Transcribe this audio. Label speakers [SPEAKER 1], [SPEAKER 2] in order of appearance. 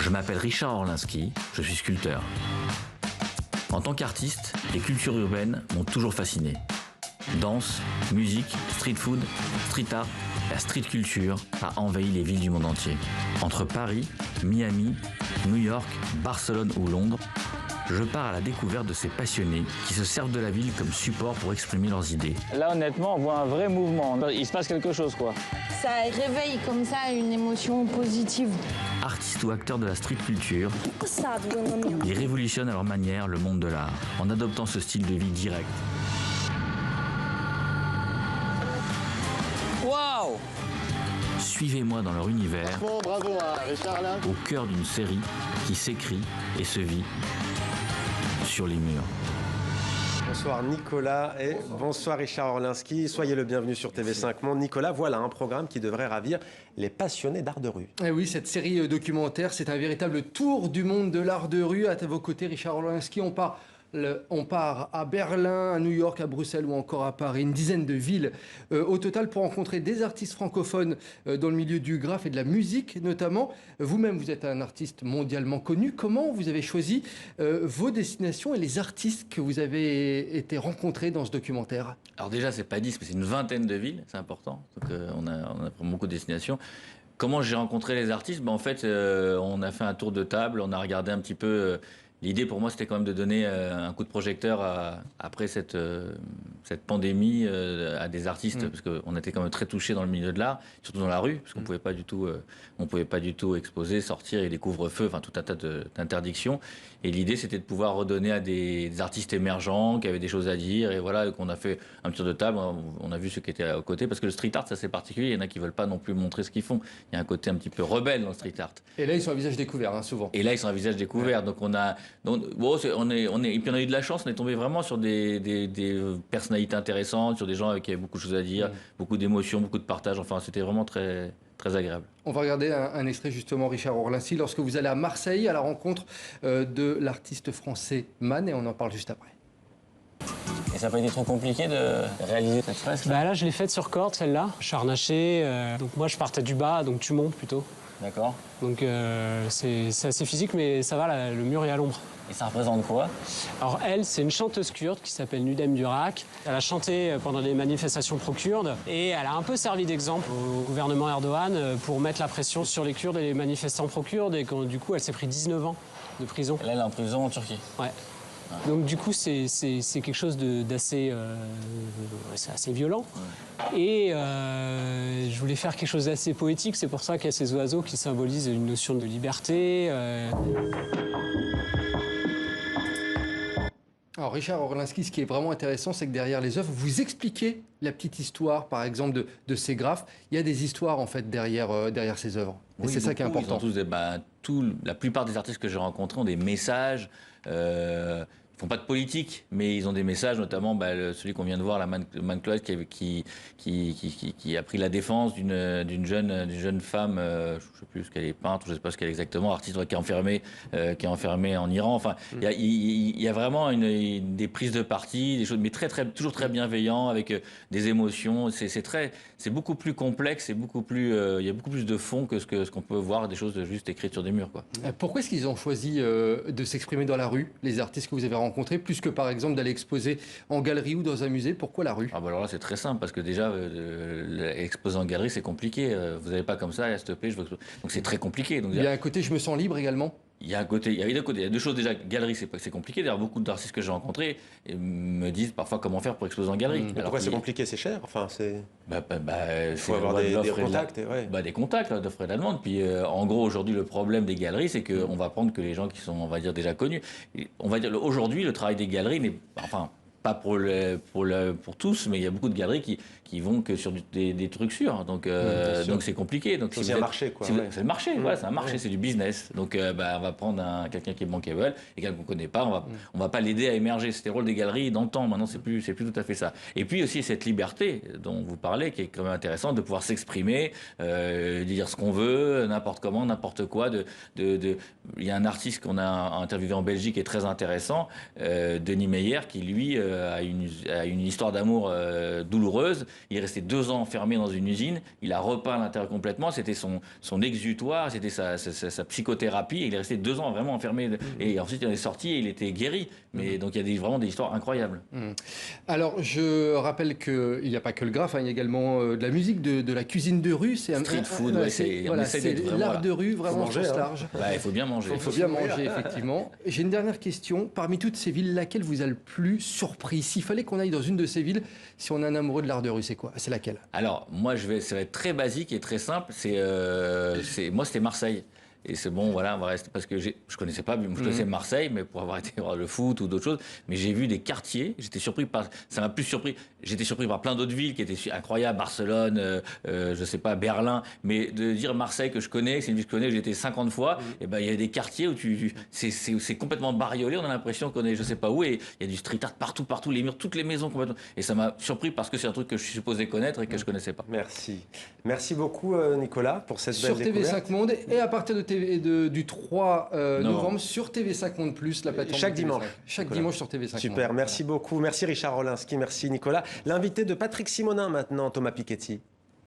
[SPEAKER 1] Je m'appelle Richard Orlinski, je suis sculpteur. En tant qu'artiste, les cultures urbaines m'ont toujours fasciné. Danse, musique, street food, street art, la street culture a envahi les villes du monde entier. Entre Paris, Miami, New York, Barcelone ou Londres, je pars à la découverte de ces passionnés qui se servent de la ville comme support pour exprimer leurs idées.
[SPEAKER 2] Là, honnêtement, on voit un vrai mouvement. Il se passe quelque chose, quoi.
[SPEAKER 3] Ça réveille comme ça une émotion positive.
[SPEAKER 1] Artistes ou acteurs de la street culture, ils révolutionnent à leur manière le monde de l'art en adoptant ce style de vie direct.
[SPEAKER 2] Waouh!
[SPEAKER 1] Suivez-moi dans leur univers,
[SPEAKER 4] Bon, bravo à Richard là.
[SPEAKER 1] au cœur d'une série qui s'écrit et se vit sur les murs.
[SPEAKER 4] Bonsoir Nicolas et bonsoir Richard Orlinski. Soyez le bienvenu sur TV5 Monde. Nicolas, voilà un programme qui devrait ravir les passionnés d'art de rue.
[SPEAKER 5] Et oui, cette série documentaire, c'est un véritable tour du monde de l'art de rue. À vos côtés, Richard Orlinski, on part à Berlin, à New York, à Bruxelles ou encore à Paris, une dizaine de villes au total pour rencontrer des artistes francophones dans le milieu du graphe et de la musique notamment. Vous-même, vous êtes un artiste mondialement connu. Comment vous avez choisi vos destinations et les artistes que vous avez été rencontrés dans ce documentaire?
[SPEAKER 1] Alors déjà, c'est pas 10, mais c'est une vingtaine de villes, c'est important. Donc, on a vraiment beaucoup de destinations. Comment j'ai rencontré les artistes? En fait, on a fait un tour de table, on a regardé un petit peu... L'idée pour moi, c'était quand même de donner un coup de projecteur après cette pandémie à des artistes, parce qu'on était quand même très touchés dans le milieu de l'art, surtout dans la rue, parce qu'on pouvait pas du tout exposer, sortir, et des couvre-feux, enfin tout un tas d'interdictions. Et l'idée, c'était de pouvoir redonner à des artistes émergents qui avaient des choses à dire, et voilà, qu'on a fait un tour de table, on a vu ceux qui étaient à côté, parce que le street art, ça c'est particulier, il y en a qui veulent pas non plus montrer ce qu'ils font. Il y a un côté un petit peu rebelle dans le street art.
[SPEAKER 5] Et là, ils sont à visage découvert, hein, souvent.
[SPEAKER 1] Et là, ils sont à visage découvert, donc et puis on a eu de la chance, on est tombé vraiment sur des personnalités intéressantes, sur des gens qui avaient beaucoup de choses à dire, beaucoup d'émotions, beaucoup de partage. Enfin, c'était vraiment très, très agréable.
[SPEAKER 5] On va regarder un extrait justement, Richard Orlinski, lorsque vous allez à Marseille à la rencontre de l'artiste français Man, et on en parle juste après.
[SPEAKER 2] Et ça n'a pas été trop compliqué de réaliser cette fresque?
[SPEAKER 6] Là, je l'ai faite sur corde, celle-là. Je suis harnaché, donc moi, je partais du bas, donc tu montes plutôt.
[SPEAKER 2] D'accord.
[SPEAKER 6] Donc c'est assez physique, mais ça va, le mur est à l'ombre.
[SPEAKER 2] Et ça représente quoi?
[SPEAKER 6] Alors elle, c'est une chanteuse kurde qui s'appelle Nudem Durak. Elle a chanté pendant les manifestations pro-kurdes et elle a un peu servi d'exemple au gouvernement Erdogan pour mettre la pression sur les Kurdes et les manifestants pro-kurdes, et du coup, elle s'est pris 19 ans de prison.
[SPEAKER 2] Et là, elle est en prison en Turquie.
[SPEAKER 6] Ouais. Donc du coup, c'est quelque chose d'assez assez violent. Et je voulais faire quelque chose d'assez poétique. C'est pour ça qu'il y a ces oiseaux qui symbolisent une notion de liberté.
[SPEAKER 5] Alors Richard Orlinski, ce qui est vraiment intéressant, c'est que derrière les œuvres, vous expliquez la petite histoire, par exemple, de ces graphes. Il y a des histoires, en fait, derrière ces œuvres. Et
[SPEAKER 1] Oui,
[SPEAKER 5] c'est ça qui est
[SPEAKER 1] beaucoup.
[SPEAKER 5] important.
[SPEAKER 1] Ils ont tous la plupart des artistes que j'ai rencontrés ont des messages. Ils font pas de politique, mais ils ont des messages, notamment celui qu'on vient de voir, la Man Cloyd, qui a pris la défense d'une jeune femme, je ne sais plus ce qu'elle est, peintre, je ne sais pas ce qu'elle est exactement, artiste, qui est enfermée en Iran. Enfin, il y a vraiment des prises de parti, des choses, mais toujours très bienveillant, avec des émotions. C'est beaucoup plus complexe, il y a beaucoup plus de fond que ce qu'on peut voir, des choses juste écrites sur des murs, quoi.
[SPEAKER 5] Pourquoi est-ce qu'ils ont choisi de s'exprimer dans la rue, les artistes que vous avez rencontrés, plus que par exemple d'aller exposer en galerie ou dans un musée? Pourquoi la rue?
[SPEAKER 1] Alors là, c'est très simple, parce que déjà, exposer en galerie, c'est compliqué. Vous n'avez pas comme ça, s'il te plaît, donc c'est très compliqué. Donc,
[SPEAKER 5] Il y a un côté je me sens libre également.
[SPEAKER 1] Il y a deux choses. Déjà, galerie, c'est compliqué. D'ailleurs, beaucoup d'artistes que j'ai rencontrés me disent parfois comment faire pour exposer en galerie.
[SPEAKER 4] Mais pourquoi c'est compliqué? C'est cher. Enfin,
[SPEAKER 1] il
[SPEAKER 4] faut avoir des contacts.
[SPEAKER 1] Des contacts, d'offre et de la demande. Puis, en gros, aujourd'hui, le problème des galeries, c'est qu'on va prendre que les gens qui sont, on va dire, déjà connus. On va dire, aujourd'hui, le travail des galeries n'est, enfin, pas pour tous, mais il y a beaucoup de galeries qui vont que sur des trucs sûrs. Donc c'est compliqué. Donc
[SPEAKER 4] c'est un marché, quoi.
[SPEAKER 1] C'est le marché, voilà, c'est un marché, c'est du business. Donc on va prendre quelqu'un qui est bankable et quelqu'un qu'on connaît pas, on va pas l'aider à émerger. C'était le rôle des galeries dans le temps. Maintenant, c'est plus tout à fait ça. Et puis aussi cette liberté dont vous parlez, qui est quand même intéressante, de pouvoir s'exprimer, de dire ce qu'on veut, n'importe comment, n'importe quoi. Il y a un artiste qu'on a interviewé en Belgique qui est très intéressant, Denis Meyer, qui lui à une histoire d'amour douloureuse. Il est resté 2 ans enfermé dans une usine. Il a repeint l'intérieur complètement. C'était son exutoire, c'était sa psychothérapie. Il est resté 2 ans vraiment enfermé. Et ensuite, il est sorti et il était guéri. Mais donc, il y a vraiment des histoires incroyables.
[SPEAKER 5] Alors, je rappelle qu'il n'y a pas que le graphe, hein, il y a également de la musique, de la cuisine de rue. C'est
[SPEAKER 1] Street food, ouais,
[SPEAKER 5] c'est
[SPEAKER 1] on essaie d'être vraiment
[SPEAKER 5] l'art
[SPEAKER 1] là.
[SPEAKER 5] de rue, vraiment au
[SPEAKER 4] manger,
[SPEAKER 5] sens
[SPEAKER 4] hein.
[SPEAKER 5] large.
[SPEAKER 1] Bah, il faut bien manger.
[SPEAKER 5] Il faut bien manger, effectivement. J'ai une dernière question. Parmi toutes ces villes, laquelle vous a le plus surpris? S'il fallait qu'on aille dans une de ces villes, si on est un amoureux de l'art de rue, c'est quoi? C'est laquelle?
[SPEAKER 1] Alors, moi, ça va être très basique et très simple. Moi, c'était Marseille. Et c'est bon, voilà, on va rester. Parce que je connaissais pas, je connaissais Marseille, mais pour avoir été voir le foot ou d'autres choses. Mais j'ai vu des quartiers, j'étais surpris ça m'a plus surpris. J'étais surpris par plein d'autres villes qui étaient incroyables, Barcelone, je sais pas, Berlin. Mais de dire Marseille que je connais, c'est une ville que je connais, j'ai été 50 fois, et ben, il y a des quartiers où c'est complètement bariolé, on a l'impression qu'on est je sais pas où, et il y a du street art partout, les murs, toutes les maisons complètement. Et ça m'a surpris parce que c'est un truc que je suis supposé connaître et que je connaissais pas.
[SPEAKER 4] Merci. Merci beaucoup, Nicolas, pour cette belle
[SPEAKER 5] Sur
[SPEAKER 4] découverte.
[SPEAKER 5] TV5 Monde et à partir du 3 novembre sur TV5 Monde Plus, la plateforme.
[SPEAKER 4] Chaque
[SPEAKER 5] de TV5.
[SPEAKER 4] dimanche.
[SPEAKER 5] Chaque
[SPEAKER 4] Nicolas.
[SPEAKER 5] dimanche sur TV5 Monde.
[SPEAKER 4] Super, merci beaucoup. Merci Richard Orlinski, merci Nicolas. L'invité de Patrick Simonin maintenant, Thomas Piketty.